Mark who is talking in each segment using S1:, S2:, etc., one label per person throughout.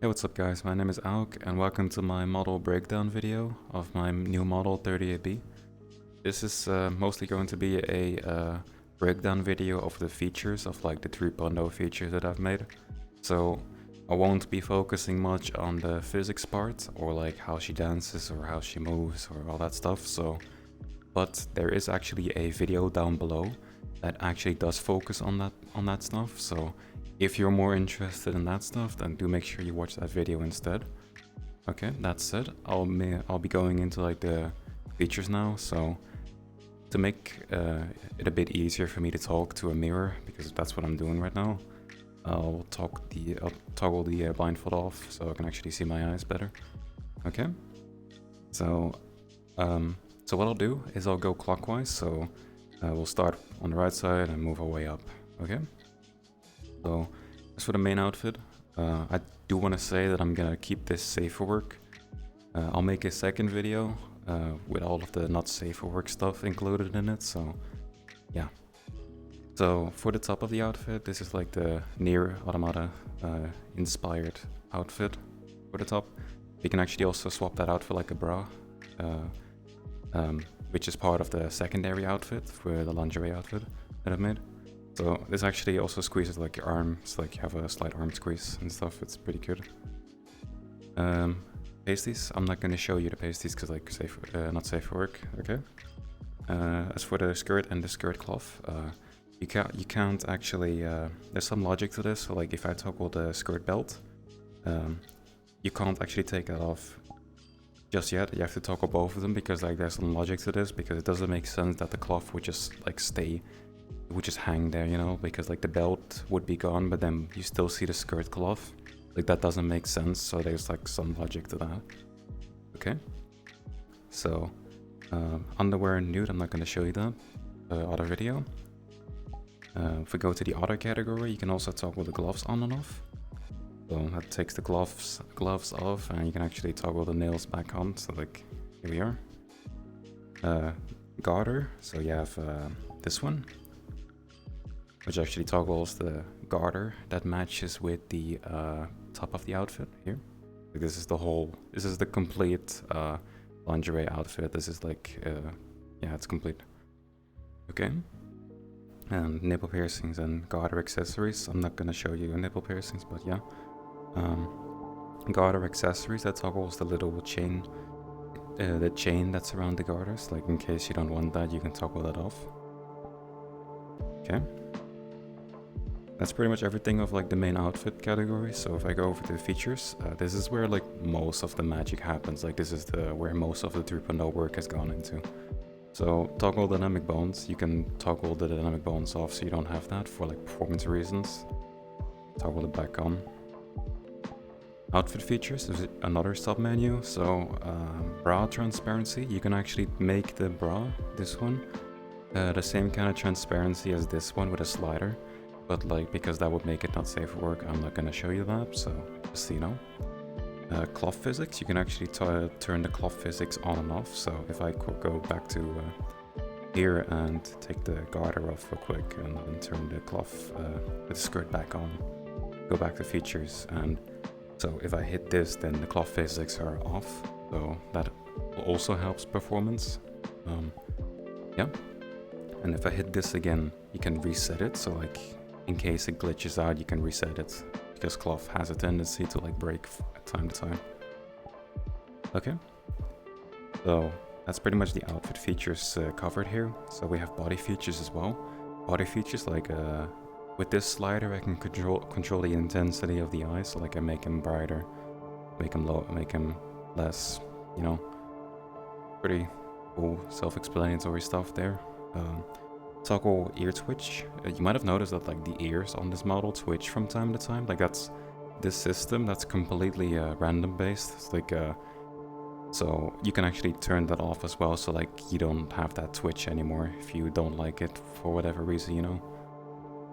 S1: Hey, what's up guys, my name is Auk and welcome to my model breakdown video of my new model 38B. This is mostly going to be a breakdown video of the features of like the 3.0 features that I've made. So I won't be focusing much on the physics part or like how she dances or how she moves or all that stuff. But there is actually a video down below that actually does focus on that stuff. So if you're more interested in that stuff, then do make sure you watch that video instead. Okay, that's it. I'll be going into like the features now. So to make it a bit easier for me to talk to a mirror, because that's what I'm doing right now, I'll toggle the blindfold off so I can actually see my eyes better. Okay, so what I'll do is I'll go clockwise. So we'll start on the right side and move our way up. Okay. So as for the main outfit, I do want to say that I'm gonna keep this safe for work. I'll make a second video with all of the not safe for work stuff included in it. So yeah. So for the top of the outfit, this is like the Nier Automata inspired outfit for the top. You can actually also swap that out for like a bra, which is part of the secondary outfit for the lingerie outfit that I've made. So this actually also squeezes like your arms, like you have a slight arm squeeze and stuff. It's pretty good. Pasties, I'm not going to show you the pasties because like not safe for work. Okay. As for the skirt and the skirt cloth, you can't actually. There's some logic to this. So like if I toggle the skirt belt, you can't actually take that off just yet. You have to toggle both of them because like there's some logic to this, because it doesn't make sense that the cloth would just like stay. It would just hang there, you know, because like the belt would be gone, but then you still see the skirt cloth. Like that doesn't make sense, so there's like some logic to that. Okay. So underwear and nude, I'm not going to show you that other video. If we go to the other category, you can also toggle the gloves on and off. So that takes the gloves off, and you can actually toggle the nails back on. So like here we are. Garter, so you have this one, which actually toggles the garter that matches with the top of the outfit here. Like this is the complete lingerie outfit. This is like, yeah, it's complete. Okay. And nipple piercings and garter accessories. I'm not gonna show you nipple piercings, but yeah. Garter accessories, that toggles the little chain, the chain that's around the garters. Like in case you don't want that, you can toggle that off. Okay. That's pretty much everything of like the main outfit category. So if I go over to the features, this is where like most of the magic happens. Like this is where most of the 3.0 work has gone into. So toggle dynamic bones. You can toggle the dynamic bones off so you don't have that for like performance reasons. Toggle it back on. Outfit features, there's another sub menu. So bra transparency. You can actually make the bra, this one, the same kind of transparency as this one with a slider. But like, because that would make it not safe for work, I'm not gonna show you that, so just so you know. Cloth physics, you can actually turn the cloth physics on and off. So if I go back to here and take the garter off real quick and then turn the cloth with the skirt back on, go back to features, and so if I hit this, then the cloth physics are off, so that also helps performance. Yeah, and if I hit this again, you can reset it, so like in case it glitches out, you can reset it, because cloth has a tendency to like break at time to time. Okay, so that's pretty much the outfit features covered here. So we have body features as well. Body features, like with this slider I can control the intensity of the eyes. So like I make him brighter, make him low, make him less, you know. Pretty cool self-explanatory stuff there. Toggle ear twitch. You might have noticed that like the ears on this model twitch from time to time. Like this system that's completely random based. It's like so you can actually turn that off as well. So like you don't have that twitch anymore if you don't like it for whatever reason, you know.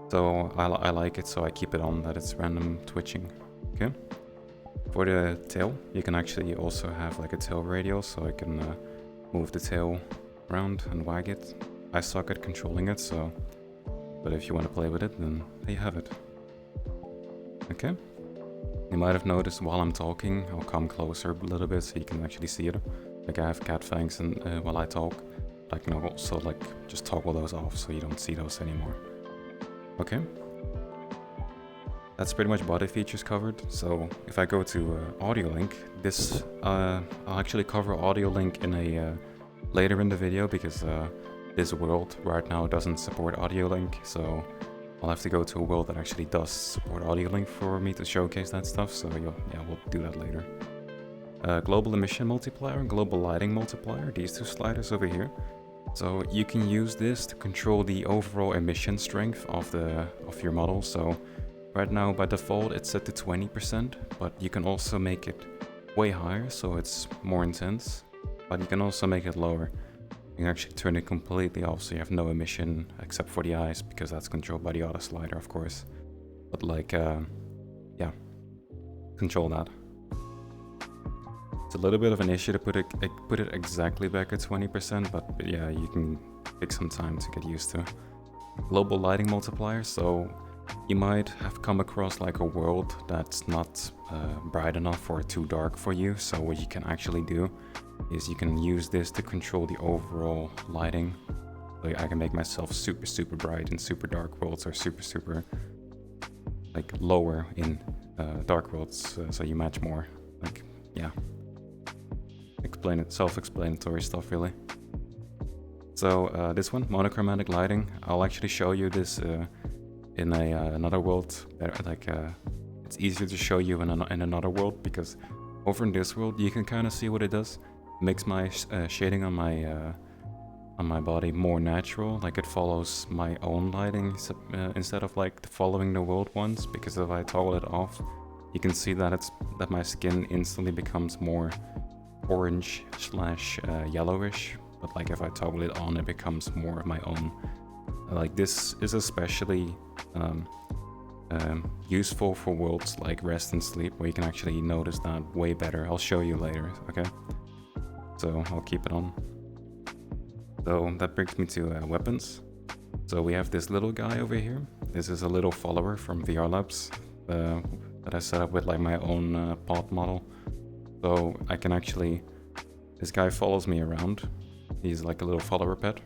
S1: So I like it, so I keep it on that it's random twitching. Okay. For the tail, you can actually also have like a tail radial, so I can move the tail around and wag it. I suck at controlling it, so, but if you want to play with it, then there you have it. Okay. You might have noticed while I'm talking, I'll come closer a little bit so you can actually see it. Like I have cat fangs and while I talk, I can also like just toggle those off so you don't see those anymore. Okay. That's pretty much body features covered. So if I go to audio link, this I'll actually cover audio link in a later in the video because this world right now doesn't support audio link, so I'll have to go to a world that actually does support audio link for me to showcase that stuff. So yeah, we'll do that later. Global emission multiplier and global lighting multiplier, these two sliders over here. So you can use this to control the overall emission strength of your model. So right now by default it's set to 20%, but you can also make it way higher so it's more intense, but you can also make it lower. You can actually turn it completely off so you have no emission except for the eyes, because that's controlled by the auto slider, of course. But like, yeah, control that. It's a little bit of an issue to put it exactly back at 20%, but yeah, you can take some time to get used to. Global lighting multiplier, so you might have come across like a world that's not bright enough or too dark for you. So what you can actually do is you can use this to control the overall lighting. Like I can make myself super bright in super dark worlds, or super like lower in dark worlds, so you match more. Like, yeah, self-explanatory stuff really. So this one, monochromatic lighting, I'll actually show you this in another world. Like it's easier to show you in another world, because over in this world you can kind of see what it does. It makes my shading on my body more natural, like it follows my own lighting instead of like following the world ones. Because if I toggle it off, you can see that my skin instantly becomes more orange / yellowish. But like if I toggle it on, it becomes more of my own. Like this is especially useful for worlds like rest and sleep, where you can actually notice that way better. I'll show you later, okay? So I'll keep it on. So that brings me to weapons. So we have this little guy over here. This is a little follower from VR Labs that I set up with like my own pod model. So I can actually, this guy follows me around. He's like a little follower pet.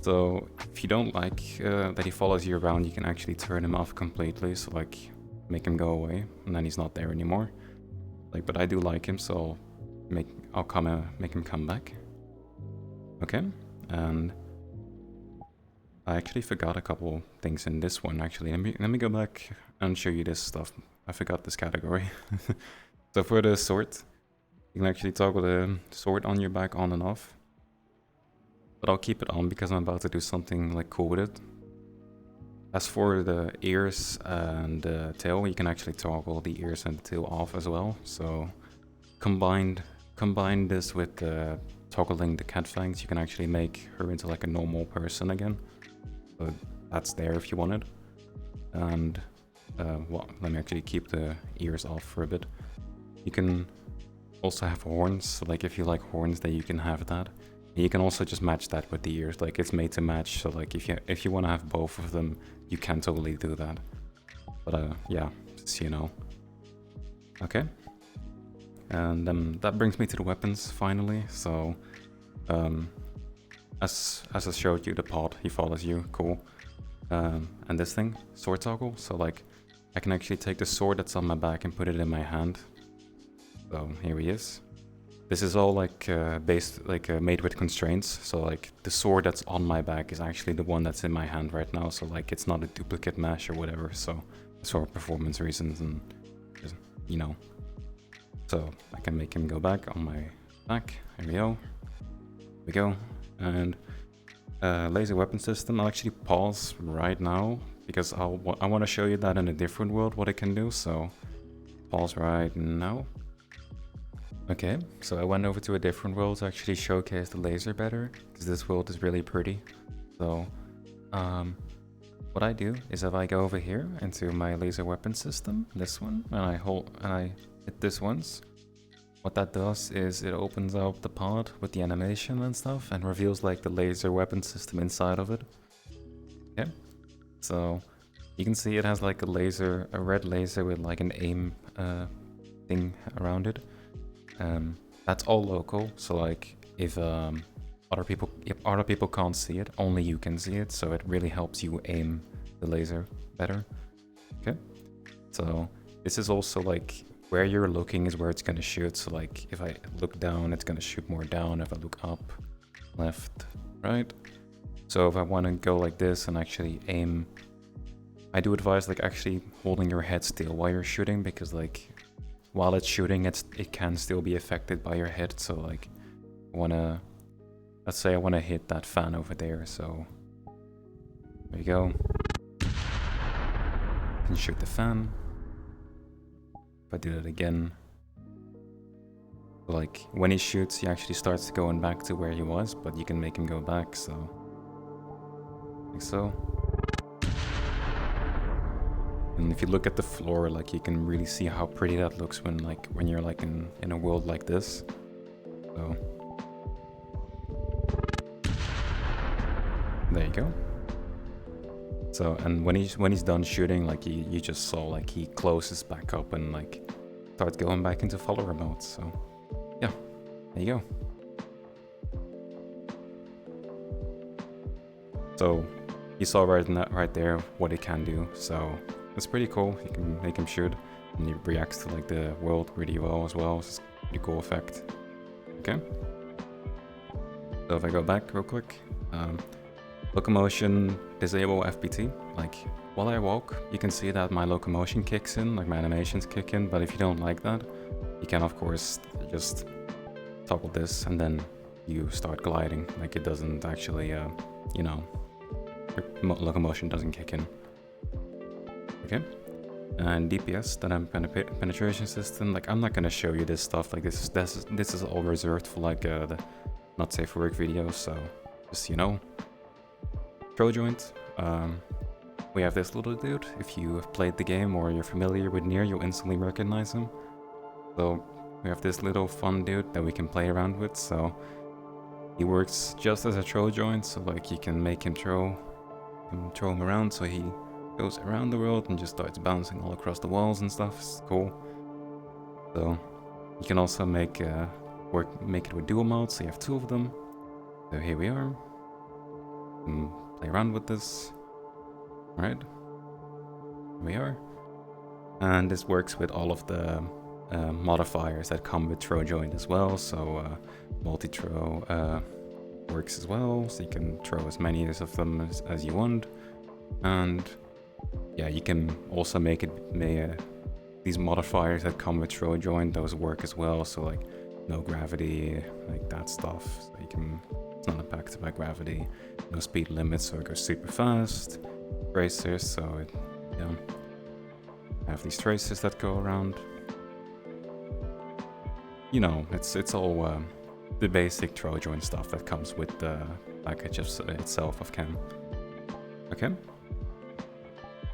S1: So if you don't like that he follows you around, you can actually turn him off completely. So like make him go away, and then he's not there anymore. Like, but I do like him, so I'll make him come back. Okay, and I actually forgot a couple things in this one. Actually, let me go back and show you this stuff. I forgot this category. So for the sword, you can actually toggle the sword on your back on and off. But I'll keep it on because I'm about to do something like cool with it. As for the ears and the tail, you can actually toggle the ears and the tail off as well. So combine this with toggling the cat fangs, you can actually make her into like a normal person again. So that's there if you want it. And well, let me actually keep the ears off for a bit. You can also have horns, so like if you like horns, then you can have that. And you can also just match that with the ears, like it's made to match. So like if you want to have both of them, you can totally do that. But yeah, just so you know. Okay. And that brings me to the weapons finally. So as I showed you, the pod, he follows you, cool. And this thing, sword toggle, so like I can actually take the sword that's on my back and put it in my hand. So here he is. This is all like made with constraints. So like the sword that's on my back is actually the one that's in my hand right now. So like it's not a duplicate mesh or whatever. So for performance reasons and just, you know. So I can make him go back on my back. Here we go. Here we go. And laser weapon system. I'll actually pause right now because I want to show you that in a different world what it can do. So pause right now. Okay, so I went over to a different world to actually showcase the laser better, because this world is really pretty. So what I do is if I go over here into my laser weapon system, this one, and I hit this once, what that does is it opens up the pod with the animation and stuff and reveals like the laser weapon system inside of it. Okay, so You can see it has like a laser, a red laser with like an aim thing around it. That's all local, so like if other people can't see it, only you can see it, so it really helps you aim the laser better. Okay, so this is also like where you're looking is where it's gonna shoot. So like if I look down, it's gonna shoot more down. If I look up, left, right. So if I want to go like this and actually aim, I do advise like actually holding your head still while you're shooting, because like while it's shooting, it can still be affected by your head. So like let's say I want to hit that fan over there. So there you go. And shoot the fan. If I do that again, like when he shoots, he actually starts going back to where he was, but you can make him go back. So like so. And if you look at the floor, like you can really see how pretty that looks when you're like in a world like this. So there you go. So and when he's done shooting, like you just saw like he closes back up and like starts going back into follower mode. So yeah, there you go. So you saw right there what it can do. So it's pretty cool. You can make him shoot, and he reacts to like the world really well as well. It's a pretty cool effect. Okay. So if I go back real quick, locomotion, disable FBT. Like while I walk, you can see that my locomotion kicks in, like my animations kick in. But if you don't like that, you can of course just toggle this, and then you start gliding. Like it doesn't actually, you know, locomotion doesn't kick in. Okay, and DPS, dynamic penetration system. Like I'm not gonna show you this stuff. Like this is all reserved for like the not safe for work videos. So just throw joint. We have this little dude. If you have played the game or you're familiar with Nier, you'll instantly recognize him. So we have this little fun dude that we can play around with. So he works just as a throw joint. So like you can make him throw him around. So he goes around the world and just starts bouncing all across the walls and stuff. It's cool. So you can also make it with dual mode, so you have two of them. So here we are. Play around with this. Alright. Here we are. And this works with all of the modifiers that come with throw joint as well. So multi-throw works as well, so you can throw as many of them as you want. And yeah, you can also make these modifiers that come with throw joint, those work as well. So like no gravity, like that stuff. So you can, it's not impacted by gravity. No speed limits, so it goes super fast. Tracers, so I have these tracers that go around. You know, it's all the basic throw joint stuff that comes with the package itself of Chem. Okay.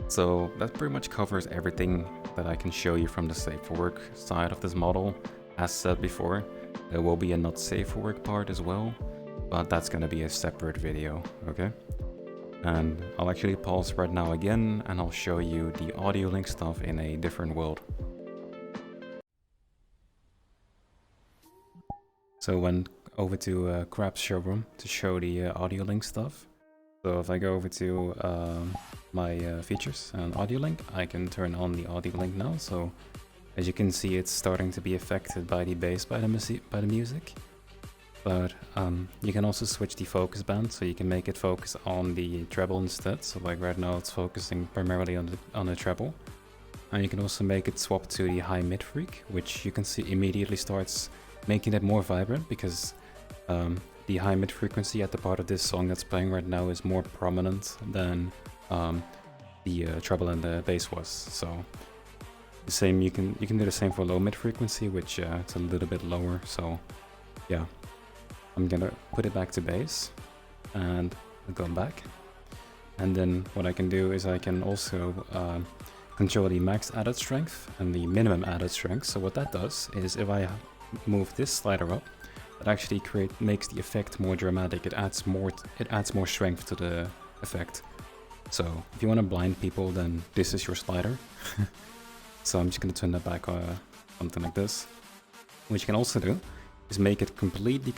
S1: So that pretty much covers everything that I can show you from the safe for work side of this model. As said before, there will be a not safe for work part as well, but that's going to be a separate video, okay? And I'll actually pause right now again, and I'll show you the audio link stuff in a different world. So went over to Crab's showroom to show the audio link stuff. So if I go over to my features and audio link, I can turn on the audio link now. So as you can see, it's starting to be affected by the bass, by the music. But you can also switch the focus band, so you can make it focus on the treble instead. So like right now, it's focusing primarily on the treble. And you can also make it swap to the high mid freak, which you can see immediately starts making it more vibrant, because the high mid frequency at the part of this song that's playing right now is more prominent than the treble and the bass was. So the same, you can do the same for low mid frequency, which it's a little bit lower. So yeah, I'm gonna put it back to bass and go back. And then what I can do is I can also control the max added strength and the minimum added strength. So what that does is if I move this slider up, it actually makes the effect more dramatic. It adds more strength to the effect. So if you want to blind people, then this is your slider. So I'm just going to turn that back something like this. What you can also do is make it completely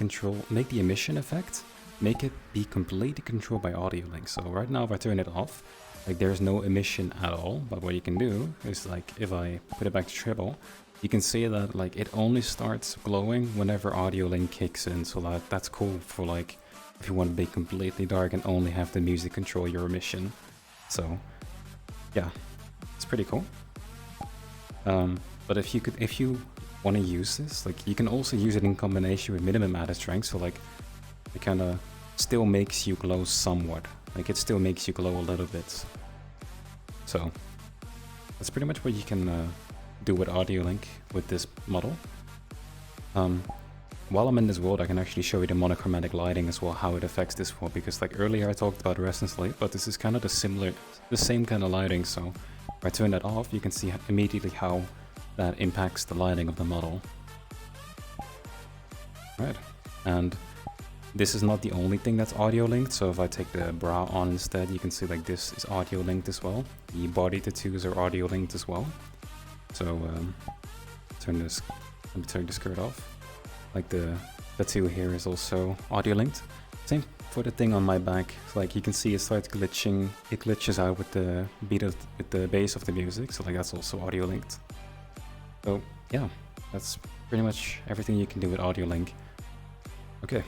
S1: make the emission effect, make it be completely controlled by audio link. So right now if I turn it off, like there's no emission at all, but what you can do is like if I put it back to treble, you can see that like it only starts glowing whenever audio link kicks in. So that's cool for like if you want to be completely dark and only have the music control your emission. So yeah, it's pretty cool. But if you want to use this, like you can also use it in combination with minimum added strength. So like it kind of still makes you glow somewhat. Like it still makes you glow a little bit. So that's pretty much what you can do with audio link with this model. While I'm in this world, I can actually show you the monochromatic lighting as well, how it affects this world, because like earlier I talked about rest and sleep, but this is kind of the same kind of lighting. So if I turn that off, you can see immediately how that impacts the lighting of the model. Right, and this is not the only thing that's audio linked. So if I take the bra on instead, you can see like this is audio linked as well. The body tattoos are audio linked as well. So let me turn the skirt off. Like the tattoo here is also audio linked. Same for the thing on my back. Like you can see it starts glitching. It glitches out with the with the bass of the music. So like that's also audio linked. So yeah, that's pretty much everything you can do with audio link. Okay.